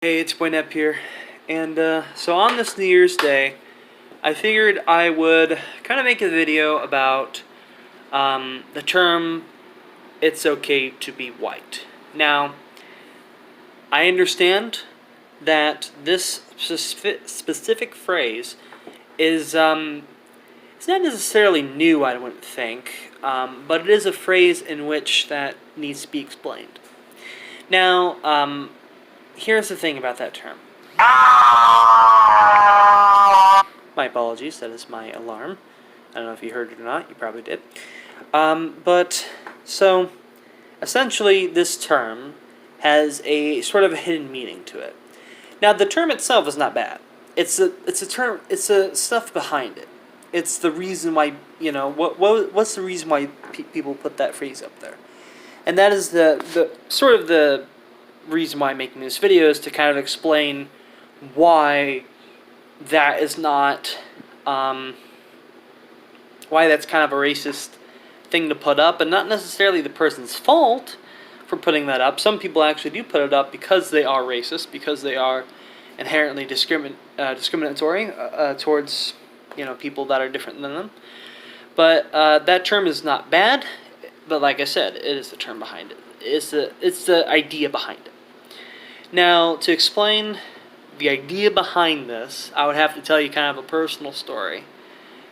Hey, it's Boy Nep here, and so on this New Year's Day, I figured I would kind of make a video about the term "it's okay to be white." Now, I understand that this specific phrase is it's not necessarily new, I wouldn't think, but it is a phrase in which that needs to be explained. Now, here's the thing about that term. My apologies, that is my alarm. I don't know if you heard it or not, you probably did. So, essentially, this term has a sort of a hidden meaning to it. Now, the term itself is not bad. It's a term, it's a stuff behind it. It's the reason why, what's the reason why people put that phrase up there? And that is the sort of the reason why I'm making this video is to kind of explain why that is not, why that's kind of a racist thing to put up, and not necessarily the person's fault for putting that up. Some people actually do put it up because they are racist, because they are inherently discriminatory towards people that are different than them. But that term is not bad. But like I said, it is the term behind it. It's the idea behind it. Now, to explain the idea behind this, I would have to tell you kind of a personal story,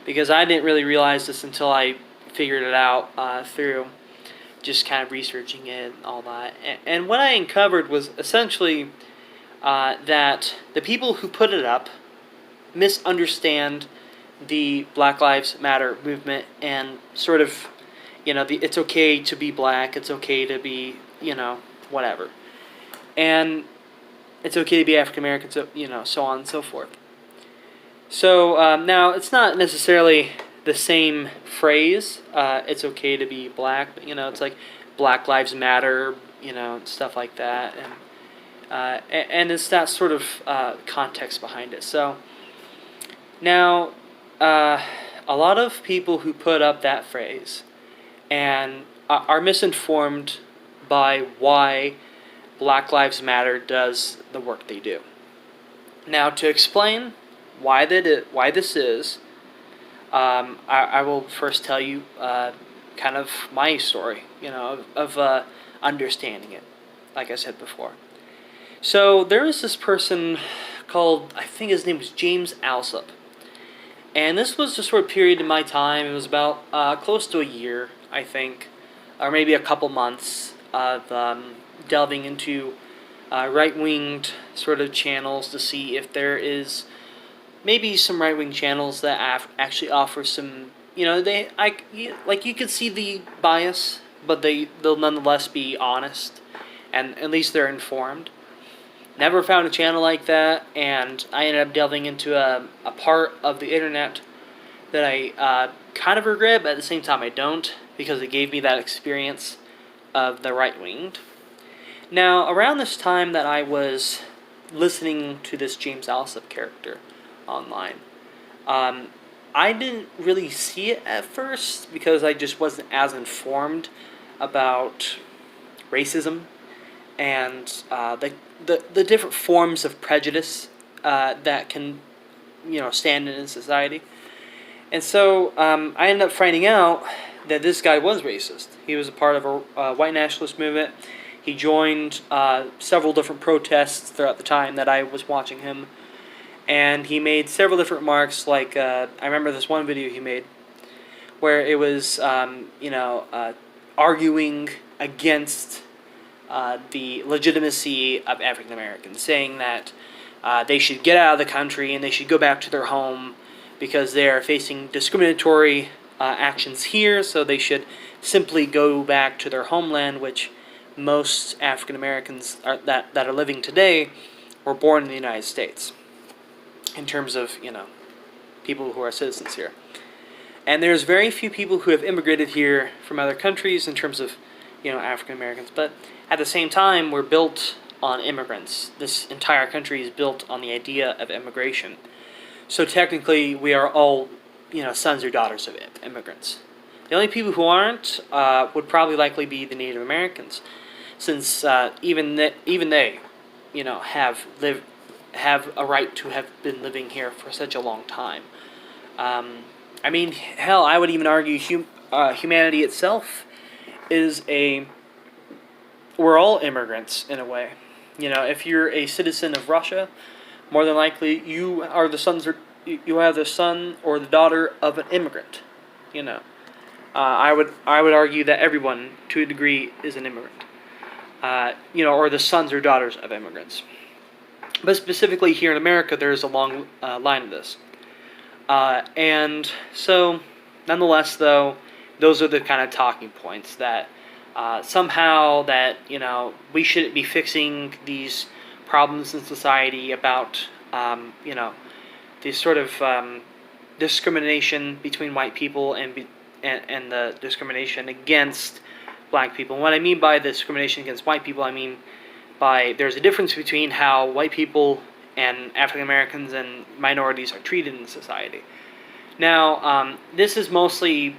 because I didn't really realize this until I figured it out through just kind of researching it and all that. And what I uncovered was essentially that the people who put it up misunderstand the Black Lives Matter movement and sort of, it's okay to be black, it's okay to be, whatever. And it's okay to be African American, so, so on and so forth. So now, it's not necessarily the same phrase, it's okay to be black, but, it's like Black Lives Matter, stuff like that. And it's that sort of context behind it. So, now, a lot of people who put up that phrase and are misinformed by why Black Lives Matter does the work they do. Now, to explain why this is, I will first tell you kind of my story, of understanding it, like I said before. So there is this person called, I think his name was James Alsop. And this was a sort of period in my time. It was about close to a year, I think, or maybe a couple months of delving into right-winged sort of channels to see if there is maybe some right-wing channels that actually offer some, you could see the bias, but they'll nonetheless be honest, and at least they're informed. Never found a channel like that, and I ended up delving into a part of the internet that I kind of regret, but at the same time I don't, because it gave me that experience of the right-winged. Now, around this time that I was listening to this James Alsop character online, I didn't really see it at first because I just wasn't as informed about racism and the different forms of prejudice that can, stand in society. And so I ended up finding out that this guy was racist. He was a part of a white nationalist movement. He joined several different protests throughout the time that I was watching him. And he made several different remarks, like, I remember this one video he made, where it was, arguing against the legitimacy of African Americans, saying that they should get out of the country and they should go back to their home because they are facing discriminatory actions here, so they should simply go back to their homeland, which most African Americans that are living today were born in the United States, in terms of, people who are citizens here. And there's very few people who have immigrated here from other countries in terms of, African Americans, but at the same time, we're built on immigrants. This entire country is built on the idea of immigration. So technically, we are all, sons or daughters of immigrants. The only people who aren't would probably likely be the Native Americans, since even they have a right to have been living here for such a long time. I mean, hell, I would even argue humanity itself is a we're all immigrants in a way. If you're a citizen of Russia, more than likely you have the son or the daughter of an immigrant. I would argue that everyone to a degree is an immigrant. Or the sons or daughters of immigrants. But specifically here in America, there's a long line of this. And so, nonetheless, though, those are the kind of talking points that somehow that we shouldn't be fixing these problems in society about this sort of discrimination between white people and the discrimination against black people. And what I mean by the discrimination against white people, I mean by there's a difference between how white people and African Americans and minorities are treated in society. Now, this is mostly,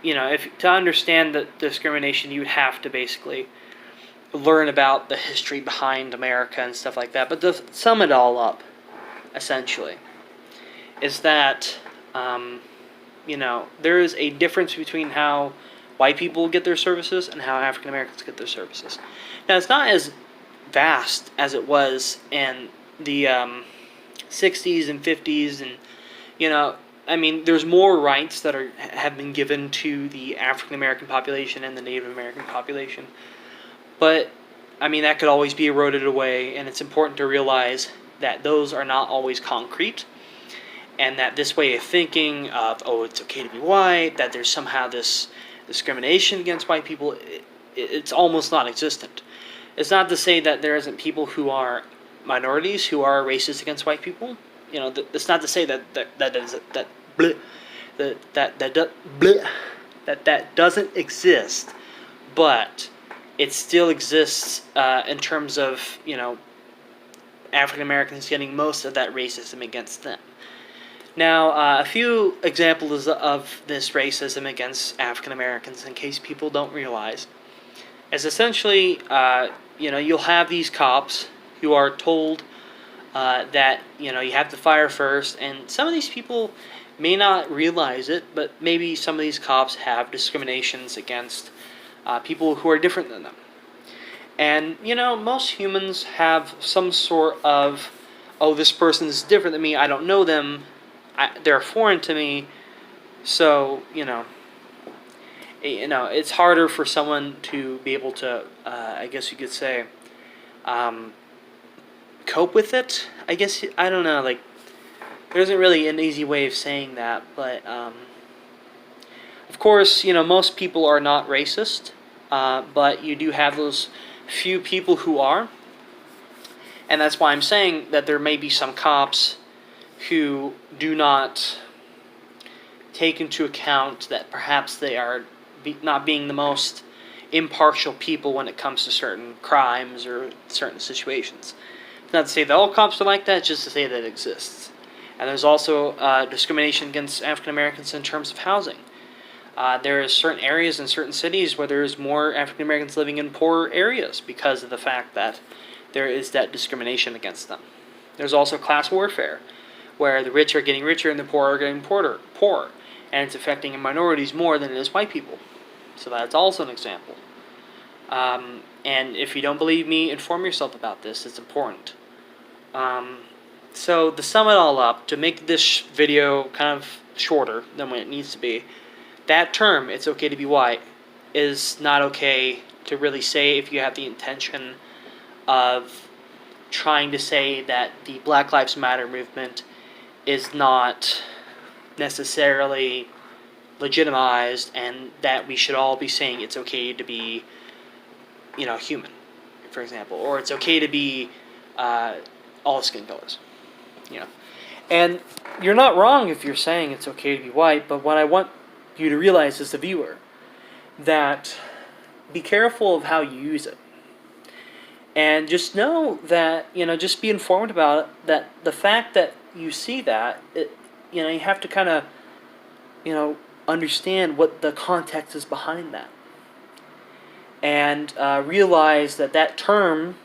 if to understand the discrimination, you would have to basically learn about the history behind America and stuff like that. But to sum it all up, essentially, is that, there is a difference between how white people get their services and how African Americans get their services. Now, it's not as vast as it was in the 60s and 50s, and there's more rights that have been given to the African American population and the Native American population, but that could always be eroded away, and it's important to realize that those are not always concrete, and that this way of thinking of it's okay to be white, that there's somehow this discrimination against white people, it's almost non-existent. It's not to say that there isn't people who are minorities who are racist against white people. It's not to say that doesn't exist, but it still exists in terms of African Americans getting most of that racism against them. Now, a few examples of this racism against African Americans, in case people don't realize, is essentially, you'll have these cops who are told that, you have to fire first, and some of these people may not realize it, but maybe some of these cops have discriminations against people who are different than them. And, most humans have some sort of, this person is different than me, I don't know them, they're foreign to me, so, it's harder for someone to be able to, I guess you could say, cope with it. I guess, I don't know, there isn't really an easy way of saying that, but, of course, most people are not racist, but you do have those few people who are, and that's why I'm saying that there may be some cops who do not take into account that perhaps they are not being the most impartial people when it comes to certain crimes or certain situations. It's not to say that all cops are like that, it's just to say that it exists. And there's also discrimination against African Americans in terms of housing. There are certain areas in certain cities where there's more African Americans living in poorer areas because of the fact that there is that discrimination against them. There's also class warfare, where the rich are getting richer and the poor are getting poorer, and it's affecting minorities more than it is white people. So that's also an example. And if you don't believe me, inform yourself about this. It's important. So to sum it all up, to make this video kind of shorter than what it needs to be, that term, it's okay to be white, is not okay to really say if you have the intention of trying to say that the Black Lives Matter movement is not necessarily legitimized and that we should all be saying it's okay to be, human, for example, or it's okay to be all skin colors, And you're not wrong if you're saying it's okay to be white, but what I want you to realize as the viewer, that be careful of how you use it. And just know that, just be informed about it, that the fact that you see that, you have to kind of, understand what the context is behind that. And realize that term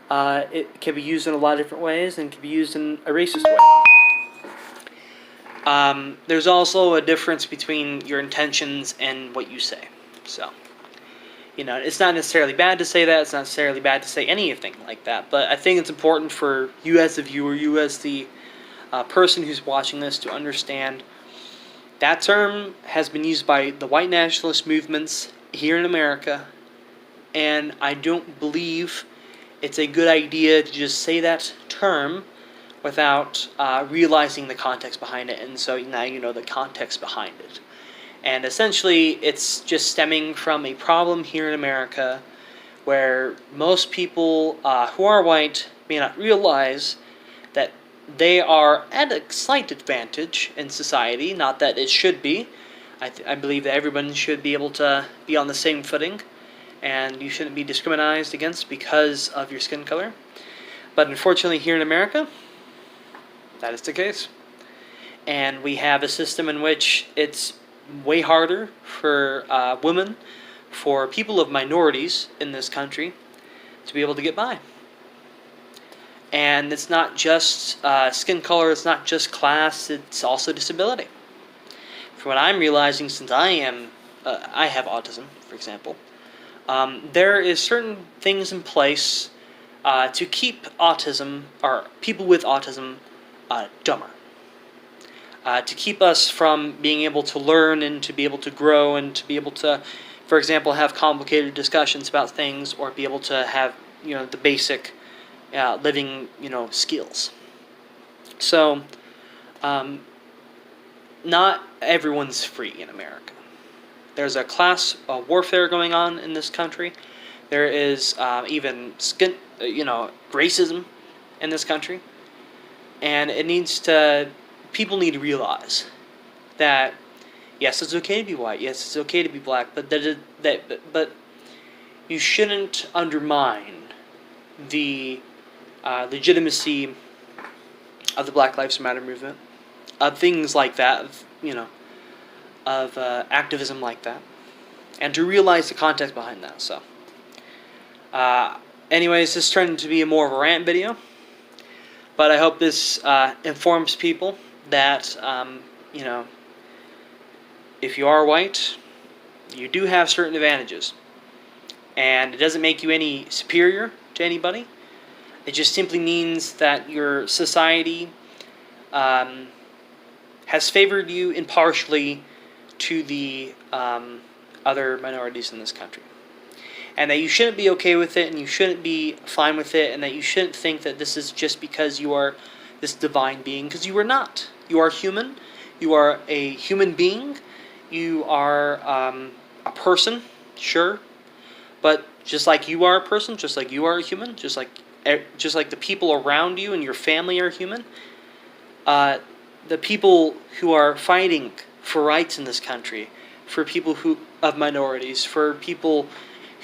It can be used in a lot of different ways and can be used in a racist way. There's also a difference between your intentions and what you say. So, it's not necessarily bad to say that. It's not necessarily bad to say anything like that. But I think it's important for you as the viewer, you as the person who's watching this, to understand that term has been used by the white nationalist movements here in America, and I don't believe it's a good idea to just say that term without realizing the context behind it. And so now you know the context behind it. And essentially, it's just stemming from a problem here in America where most people who are white may not realize that they are at a slight advantage in society. Not that it should be. I believe that everyone should be able to be on the same footing, and you shouldn't be discriminated against because of your skin color. But unfortunately, here in America, that is the case. And we have a system in which it's way harder for women, for people of minorities in this country, to be able to get by. And it's not just skin color, it's not just class, it's also disability. From what I'm realizing, since I have autism, for example, there is certain things in place to keep autism, or people with autism, dumber. To keep us from being able to learn and to be able to grow and to be able to, for example, have complicated discussions about things, or be able to have, the basic living, skills. So, not everyone's free in America. There's a class warfare going on in this country. There is even racism in this country. And people need to realize that, yes, it's okay to be white, yes, it's okay to be black, but but you shouldn't undermine the legitimacy of the Black Lives Matter movement, of things like that, of activism like that, and to realize the context behind that. So, anyways, this turned to be more of a rant video, but I hope this informs people that, if you are white, you do have certain advantages. And it doesn't make you any superior to anybody. It just simply means that your society has favored you impartially to the other minorities in this country. And that you shouldn't be okay with it, and you shouldn't be fine with it, and that you shouldn't think that this is just because you are this divine being, because you are not. You are human. You are a human being. You are a person, sure, but just like you are a person, just like you are a human, just like the people around you and your family are human, the people who are fighting for rights in this country, for people of minorities, for people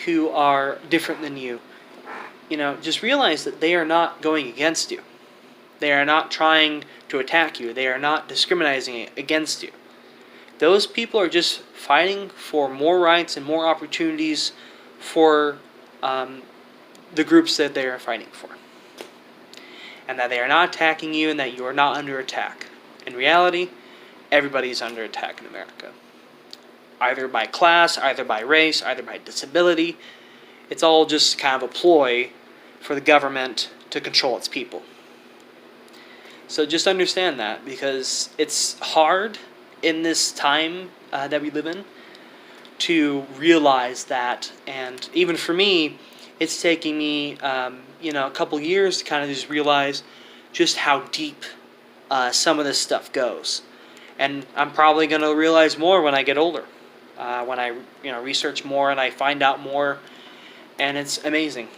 who are different than you, just realize that they are not going against you. They are not trying to attack you. They are not discriminating against you. Those people are just fighting for more rights and more opportunities for the groups that they are fighting for. And that they are not attacking you, and that you are not under attack. In reality, everybody is under attack in America. Either by class, either by race, either by disability. It's all just kind of a ploy for the government to control its people. So just understand that, because it's hard in this time that we live in to realize that. And even for me, it's taking me a couple years to kind of just realize just how deep some of this stuff goes. And I'm probably going to realize more when I get older, when I research more and I find out more. And it's amazing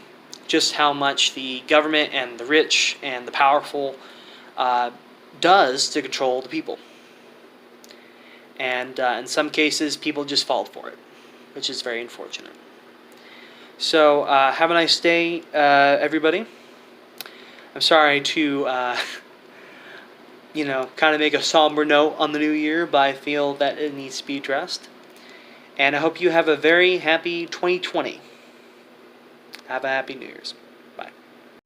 just how much the government and the rich and the powerful does to control the people. And in some cases, people just fall for it, which is very unfortunate. So, have a nice day, everybody. I'm sorry to, kind of make a somber note on the new year, but I feel that it needs to be addressed. And I hope you have a very happy 2020. Have a happy New Year's.